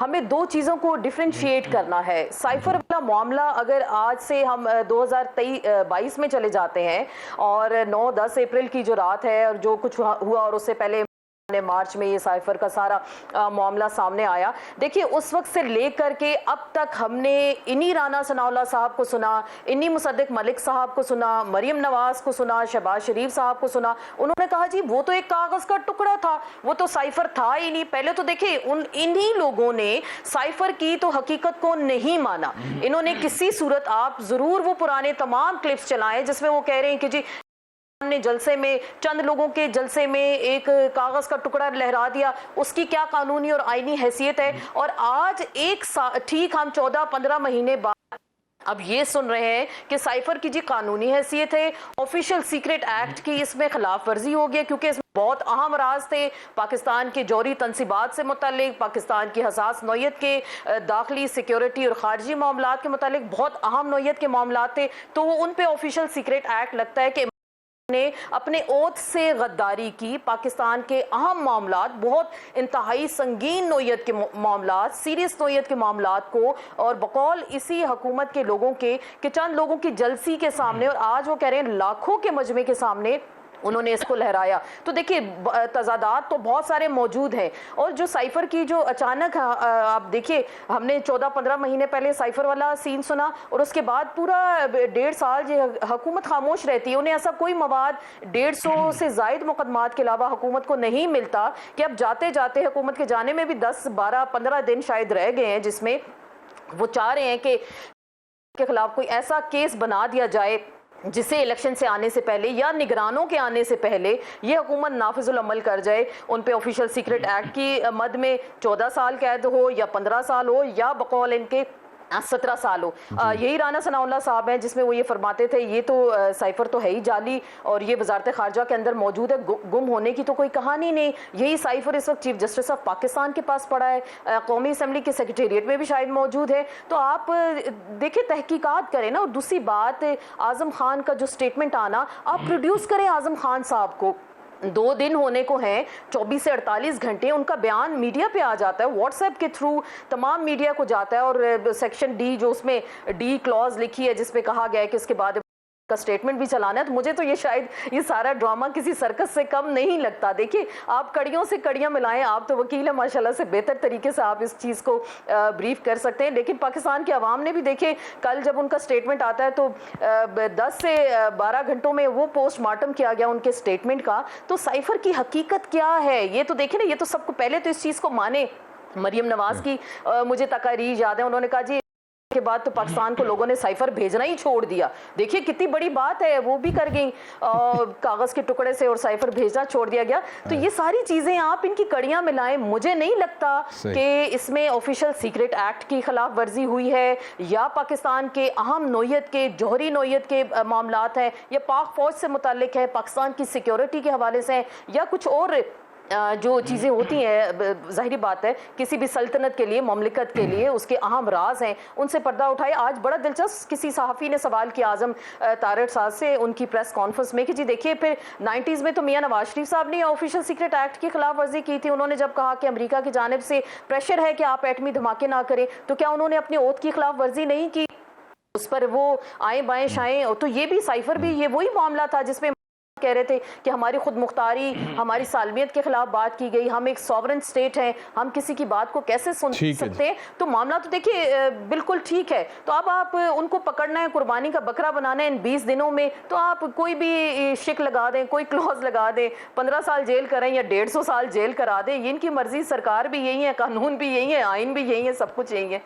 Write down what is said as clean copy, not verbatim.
ہمیں دو چیزوں کو ڈیفرینشیٹ کرنا ہے. سائفر والا معاملہ اگر آج سے ہم 2022 میں چلے جاتے ہیں اور 9-10 اپریل کی جو رات ہے اور جو کچھ ہوا اور اس سے پہلے مارچ میں یہ سائفر کا سارا معاملہ سامنے آیا, دیکھیے اس وقت سے لے کر کے اب تک ہم نے انہی رانا ثناء اللہ صاحب کو سنا, انہی مصدق ملک صاحب کو سنا, مریم نواز کو سنا, شہباز شریف صاحب کو سنا. انہوں نے کہا جی وہ تو ایک کاغذ کا ٹکڑا تھا, وہ تو سائفر تھا ہی نہیں. پہلے تو دیکھیں انہی لوگوں نے سائفر کی تو حقیقت کو نہیں مانا. انہوں نے کسی صورت, آپ ضرور وہ پرانے تمام کلپس چلائیں جس میں وہ کہہ رہے ہیں کہ جی نے جلسے میں چند لوگوں کے جلسے میں ایک کاغذ کا ٹکڑا لہرا دیا, اس کی کیا قانونی اور آئینی حیثیت ہے. اور آج ٹھیک ہم 14-15 مہینے بعد اب یہ سن رہے ہیں کہ سائفر کی جی قانونی حیثیت ہے, آفیشل سیکرٹ ایکٹ کی اس میں خلاف ورزی ہو گیا کیونکہ اس میں بہت اہم راز تھے پاکستان کے جوہری تنصیبات سے متعلق, پاکستان کی حساس نوعیت کے داخلی سیکیورٹی اور خارجی معاملات کے متعلق بہت اہم نوعیت کے معاملات تھے. تو وہ ان پہ آفیشل سیکرٹ ایکٹ لگتا ہے کہ نے اپنے اوتھ سے غداری کی. پاکستان کے اہم معاملات, بہت انتہائی سنگین نوعیت کے معاملات, سیریس نوعیت کے معاملات کو, اور بقول اسی حکومت کے لوگوں کے کہ چند لوگوں کی جلسی کے سامنے, اور آج وہ کہہ رہے ہیں لاکھوں کے مجمع کے سامنے انہوں نے اس کو لہرایا. تو دیکھیے تضادات تو بہت سارے موجود ہیں. اور جو سائفر کی جو اچانک آپ دیکھیے, ہم نے 14-15 مہینے پہلے سائفر والا سین سنا اور اس کے بعد پورا 1.5 سال جو حکومت خاموش رہتی ہے, انہیں ایسا کوئی مواد 150 سے زائد مقدمات کے علاوہ حکومت کو نہیں ملتا کہ اب جاتے جاتے حکومت کے جانے میں بھی 10-12-15 دن شاید رہ گئے ہیں جس میں وہ چاہ رہے ہیں کہ کے خلاف کوئی ایسا کیس بنا دیا جائے جسے الیکشن سے آنے سے پہلے یا نگرانوں کے آنے سے پہلے یہ حکومت نافذ العمل کر جائے. ان پہ آفیشل سیکرٹ ایکٹ کی مد میں 14 سال قید ہو یا 15 سال ہو یا بقول ان کے 17 سال ہو. یہی رانا ثناء اللہ صاحب ہیں جس میں وہ یہ فرماتے تھے یہ تو سائفر تو ہے ہی جعلی اور یہ وزارت خارجہ کے اندر موجود ہے, گم ہونے کی تو کوئی کہانی نہیں. یہی سائفر اس وقت چیف جسٹس آف پاکستان کے پاس پڑا ہے, قومی اسمبلی کے سیکریٹریٹ میں بھی شاید موجود ہے. تو آپ دیکھیں تحقیقات کریں نا. اور دوسری بات, اعظم خان کا جو سٹیٹمنٹ آنا, آپ پروڈیوس کریں اعظم خان صاحب کو, 2 دن ہونے کو ہیں, 24 سے 48 گھنٹے ان کا بیان میڈیا پہ آ جاتا ہے, واٹس ایپ کے تھرو تمام میڈیا کو جاتا ہے. اور سیکشن ڈی جو اس میں ڈی کلوز لکھی ہے جس پہ کہا گیا ہے کہ اس کے بعد کا سٹیٹمنٹ بھی چلانا ہے. تو مجھے تو یہ شاید یہ سارا ڈرامہ کسی سرکس سے کم نہیں لگتا. دیکھیں آپ کڑیوں سے کڑیاں ملائیں, آپ تو وکیل ہیں ماشاءاللہ سے, بہتر طریقے سے آپ اس چیز کو بریف کر سکتے ہیں. لیکن پاکستان کے عوام نے بھی دیکھیں کل جب ان کا سٹیٹمنٹ آتا ہے تو 10 سے 12 گھنٹوں میں وہ پوسٹ مارٹم کیا گیا ان کے سٹیٹمنٹ کا. تو سائفر کی حقیقت کیا ہے یہ تو دیکھیں نا, یہ تو سب کو پہلے تو اس چیز کو مانے. مریم نواز کی مجھے تقاریر یاد ہے, انہوں نے کہا جی کے بعد تو پاکستان کو لوگوں نے سائفر بھیجنا ہی چھوڑ دیا. دیکھیے کتنی بڑی بات ہے, وہ بھی کر گئیں کاغذ کے ٹکڑے سے اور سائفر بھیجنا چھوڑ دیا گیا. تو یہ ساری چیزیں آپ ان کی کڑیاں ملائیں, مجھے نہیں لگتا کہ اس میں آفیشل سیکرٹ ایکٹ کی خلاف ورزی ہوئی ہے یا پاکستان کے اہم نوعیت کے جوہری نوعیت کے معاملات ہیں یا پاک فوج سے متعلق ہے, پاکستان کی سیکیورٹی کے حوالے سے یا کچھ اور جو چیزیں ہوتی ہیں. ظاہری بات ہے کسی بھی سلطنت کے لیے, مملکت کے لیے اس کے اہم راز ہیں, ان سے پردہ اٹھائے. آج بڑا دلچسپ کسی صحافی نے سوال کیا اعظم طارق صاحب سے ان کی پریس کانفرنس میں کہ جی دیکھیے پھر 90s میں تو میاں نواز شریف صاحب نے آفیشل سیکرٹ ایکٹ کی خلاف ورزی کی تھی. انہوں نے جب کہا کہ امریکہ کی جانب سے پریشر ہے کہ آپ ایٹمی دھماکے نہ کریں, تو کیا انہوں نے اپنے اوتھ کی خلاف ورزی نہیں کی؟ اس پر وہ آئیں بائیں شائیں. تو یہ بھی سائفر بھی یہ وہی معاملہ تھا جس میں کہہ رہے تھے کہ ہماری خود مختاری, ہماری سالمیت کے خلاف بات کی گئی, ہم ایک سوورن سٹیٹ ہیں, ہم کسی کی بات کو کیسے سن سکتے ہیں. تو معاملہ تو دیکھیے بالکل ٹھیک ہے. تو اب آپ ان کو پکڑنا ہے, قربانی کا بکرا بنانا ہے ان 20 دنوں میں, تو آپ کوئی بھی شک لگا دیں, کوئی کلوز لگا دیں, 15 سال جیل کریں یا 150 سال جیل کرا دیں, یہ ان کی مرضی. سرکار بھی یہی ہے, قانون بھی یہی ہے, آئین بھی یہی ہے, سب کچھ یہی ہے.